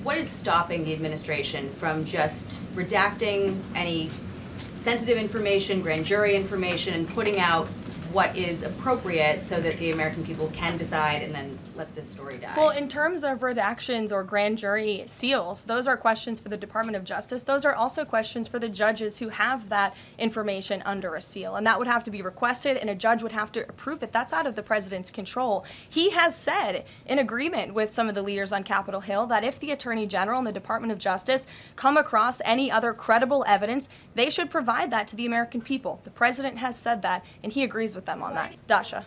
what is stopping the administration from just redacting any sensitive information, grand jury information, and putting out what is appropriate so that the American people can decide and then let this story die? Well, in terms of redactions or grand jury seals, those are questions for the Department of Justice. Those are also questions for the judges who have that information under a seal. And that would have to be requested, and a judge would have to approve it. That's out of the president's control. He has said, in agreement with some of the leaders on Capitol Hill, that if the Attorney General and the Department of Justice come across any other credible evidence, they should provide that to the American people. The president has said that, and he agrees with them on that. Dasha.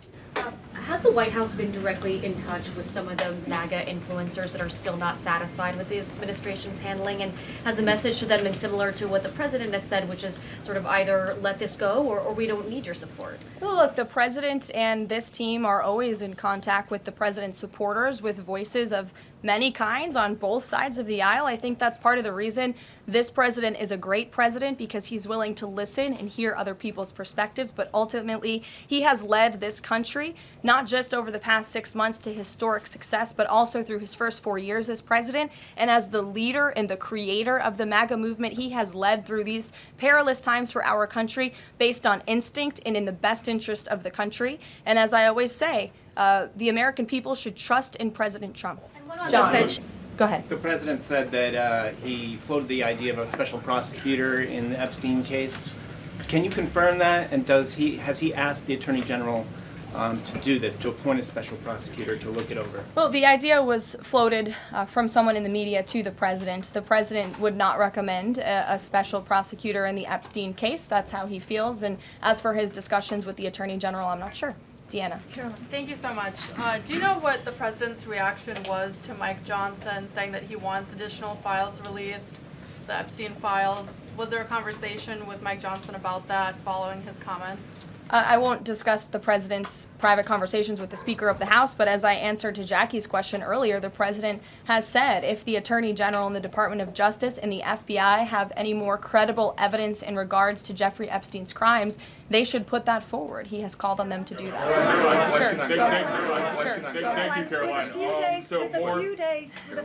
Has the White House been directly in touch with some of the MAGA influencers that are still not satisfied with the administration's handling? And has the message to them been similar to what the president has said, which is sort of either let this go or we don't need your support? Well, look, the president and this team are always in contact with the president's supporters, with voices of many kinds on both sides of the aisle. I think that's part of the reason this president is a great president, because he's willing to listen and hear other people's perspectives. But ultimately, he has led this country, not just over the past 6 months to historic success, but also through his first 4 years as president. And as the leader and the creator of the MAGA movement, he has led through these perilous times for our country based on instinct and in the best interest of the country. And as I always say, the American people should trust in President Trump. John, go ahead. The president said that he floated the idea of a special prosecutor in the Epstein case. Can you confirm that? And has he asked the Attorney General to do this, to appoint a special prosecutor to look it over? Well, the idea was floated from someone in the media to the president. The president would not recommend a special prosecutor in the Epstein case. That's how he feels. And as for his discussions with the Attorney General, I'm not sure. Deanna. Karoline. Thank you so much. Do you know what the president's reaction was to Mike Johnson saying that he wants additional files released, the Epstein files? Was there a conversation with Mike Johnson about that following his comments? I won't discuss the president's private conversations with the Speaker of the House, but as I answered to Jackie's question earlier, the president has said if the Attorney General and the Department of Justice and the FBI have any more credible evidence in regards to Jeffrey Epstein's crimes, they should put that forward. He has called on them to do that. Thank you, Karoline. With a few days